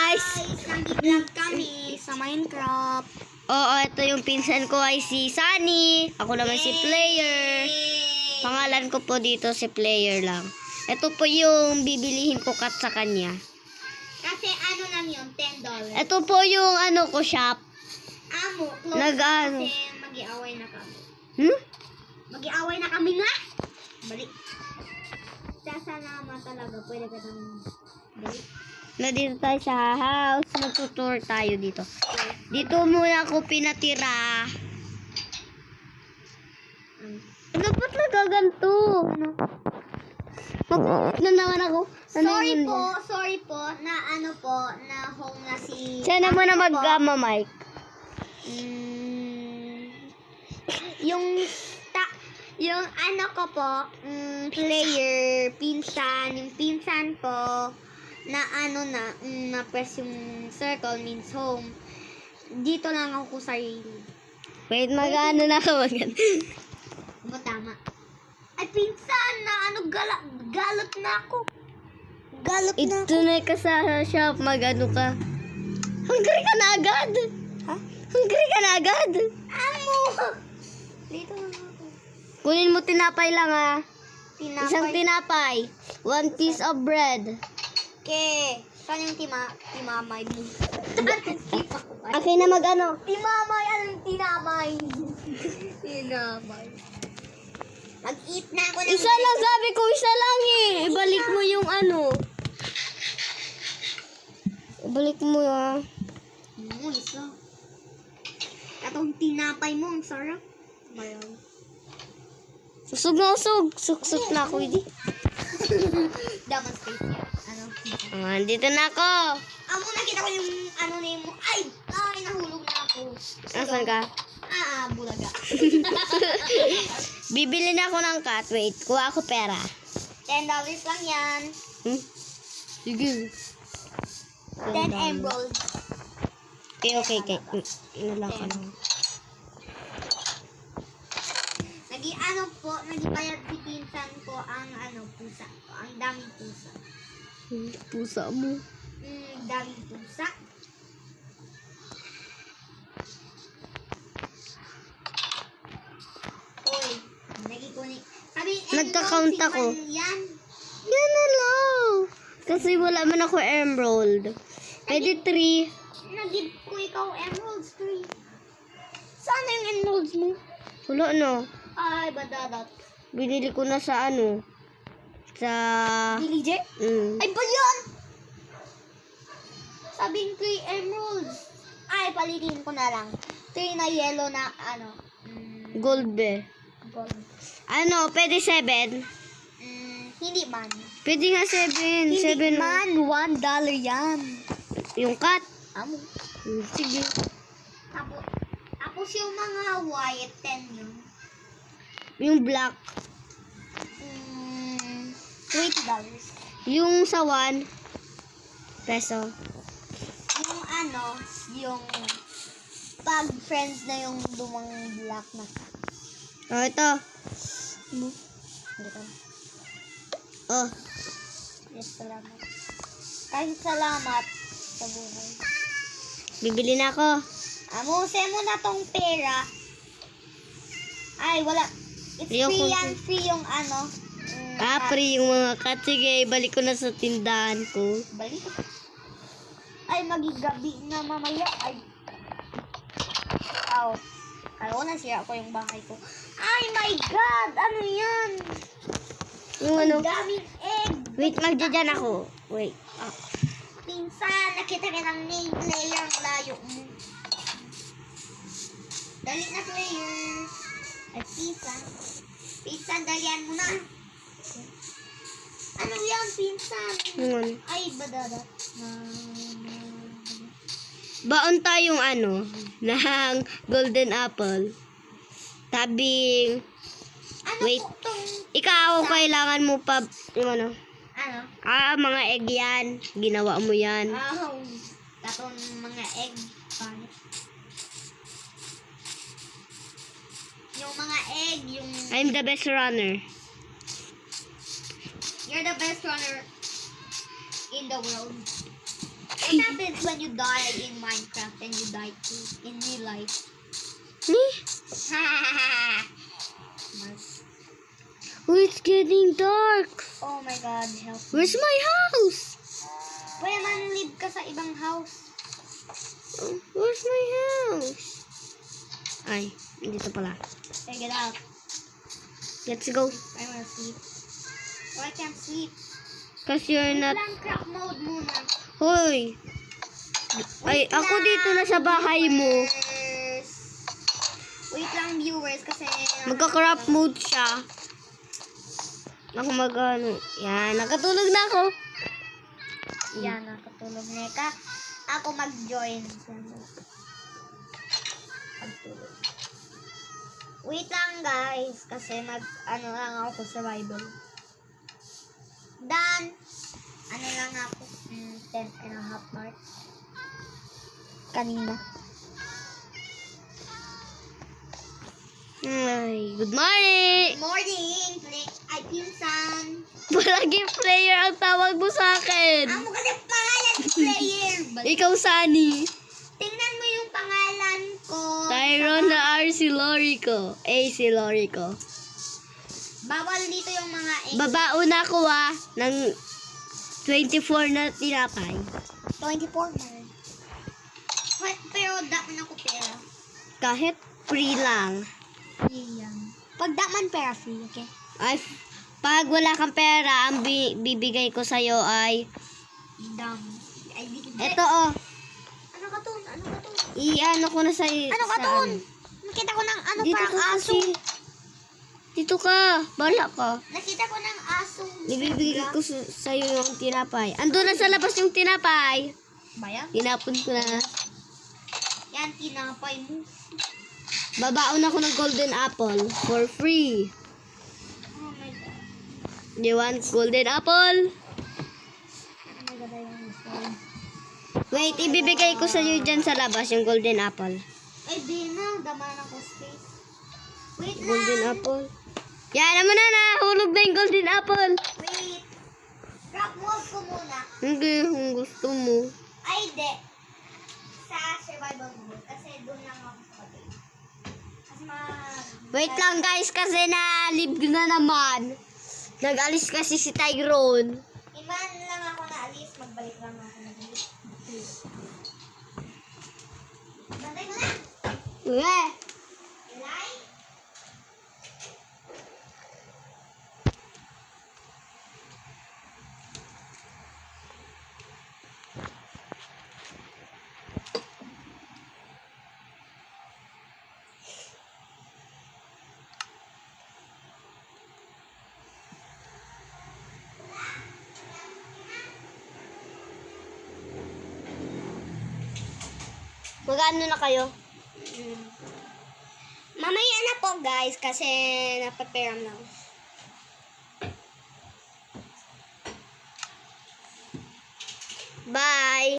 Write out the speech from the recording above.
guys! Nag-vlog kami sa Minecraft. Oo, ito yung pinsan ko ay si Sunny. Ako naman si Player. Pangalan ko po dito si Player lang. Ito po yung bibilihin ko cut sa kanya. Kasi ano lang yun, $10. Ito po yung ano ko shop. Amo, close Nag-ano? kasi mag-iaway na kami. Mag-iaway na kami nga! Balik. Sana talaga, pwede ka nang balik. Na dito tayo sa house. Magtutour tayo dito. Dito muna ako pinatira. Dapat nagaganto. Ano? Mag-ulit na naman ako. Ano yun? Sorry po, na ano po, na home na si... Sana mo na mag-gama, Mike. Yung ano ko po, Player, yung pinsan ko, na ano na press yung circle means home. Dito lang ako sarili. Wait, mag-ano na ako. Ba tama? Ay, pinsan na ano, galot na ako. Galot na ako. Ito na ka sa shop, mag-ano ka. Hungry ka na agad. Ha? Hungry ka na agad. Amo! Dito lang ako. Kunin mo tinapay lang ha. Tinapay. Isang tinapay. 1 piece of bread. Okay. Saan yung timamay? Akin na mag-ano. Timamay, anong tinamay? Tinamay. Mag-eat na ako ng... Isa lang, sabi ko isa lang eh. Ibalik mo yung ano. Ibalik mo ha. Isa. Atong tinapay mo, ang sarap. Bayaw. Usog na usog. Suksok na ako hindi. Daman space yan. Ano? Dito na ako. Amo, nakita ko yung ano na yung... Ay, nahulog na ako. Asan ka? Bulaga. Bibili na ako ng cat. Wait, kuha ako pera. $10 lang yan. Sige. 10 emeralds. Okay. Ano lang ka lang. Nagipayag si pinsan ko ang pusa. Ang daming pusa. Pusa mo. Daming pusa. Oy, nagikunik. Sabi, Nagka-count ako. Yan. Yan na lang. Kasi wala man ako emerald. Pwede 3. Nag-give ko ikaw emeralds 3. Saan na yung emeralds mo? Wala no. Ay, badadat. Binili ko na sa ano. Sa... Villager? Ay, ba yun? Sabing 3 emeralds. Ay, palitin ko na lang. 3 na yellow na Gold be. gold. Ano, pwede 7? Hindi man. Pwede nga 7. Hindi 7 man. $1 yan. Yung cat. Amo. Sige. Tapos yung mga white 10 yun. Yung black. $20. Yung sa 1 peso. Yung pag friends na yung lumang black na. Oh, ito. Dito. Oh. Yes, salamat. Kahit salamat sa buhay. Bibili na ako. Amuse mo na tong pera. Ay, wala. It's Ayoko. free yan. Free yung Free yung mga cat. Sige, balik ko na sa tindahan ko. Balik. Ay, magigabi na mamaya. Ay. Ow. Kala ko nasira ko yung bahay ko. Ay, my God! Ano yan? Yung ano? Ang daming egg. Wait, magdadyan ako. Wait. Pinsan, nakita ka ng name player ang layo mo. Dali na player. Ay, pinsan. Pinsan, dalian mo na. Ano yan, pinsan? Yung ano? Ay, badada. Baon tayong ano, ng golden apple. Tabing, Ano wait. po tong... Ikaw, kailangan mo pa, yung ano, Ano? mga egg yan. Ginawa mo yan. Tatong mga egg. Pangit. Yung mga egg, yung... I'm the best runner. You're the best runner in the world. What happens when you die in Minecraft and you die too in real life? Me? Mars. Oh, it's getting dark. Oh my God, help me. Where's my house? Pwede man live ka sa ibang house. Oh, where's my house? Ay, dito pala. Okay, get out. Let's go. I wanna sleep. Oh, I can't sleep. Cause you're Wait not... lang, crack mode muna. Hoy! Ay, ako dito na sa bahay mo. Viewers. Wait lang, viewers, kasi... Magka-crop mode siya. Ako mag-ano. Yan, nakatulog na ako. Yan, nakatulog na ka. Ako mag-join. Pagtulog. Wait lang, guys, kasi mag-ano lang ako survival. Done. Ano lang ako? 10 and a half hearts. Kanina. Ay, good morning! Morning! Ay, pinsan. Palagi player ang tawag mo sa akin. Amo kasi pangalan ni player. Ikaw, Sunny. Tingnan mo yung pangalan ko. Tyron na R. si Lorico. A. si Lorico. Bawal dito yung mga Babaon ako ng 24 na tinapay. 24 na rin. Pero daman ako pera. Kahit free lang. Yan. Pag daman pera free, okay? Ay, pag wala kang pera, ang bibigay ko sa'yo ay Dam. Ay, eto oh. Ano ka to? Ano ka to? I-ano ko na sa'yo. Ano ka to? Nakita ko ng ano Dito parang ka aso. kasi. Dito ka. Bala ka. Nakita ko ng aso. Ibibigay ko sa'yo yung tinapay. Ando na sa labas yung tinapay. Bayan? Tinapon ko na. Yan, tinapay mo. Babaon ako ng golden apple for free. Oh my God. You want golden apple? Oh my God, I want phone. Wait, ibibigay ko sa'yo dyan sa labas yung golden apple. Ay, di na. Daman ako space. Wait Golden lang. apple. Yan mo na, nahulog na yung golden apple. Wait. Crop mode ko muna. Hindi, kung gusto mo. Ay, di. Sa survival mode. Kasi doon lang ako sa kapatid. Kasi Wait lang guys, kasi na-live na naman. Nag-alis kasi si Tyrone. Iman lang ako na alis. Magbalik lang ako na alis. Bantay mo na. Uwe. Ilay. Mag-ano na kayo? Mamaya na po guys kasi napaperam na ako. Bye!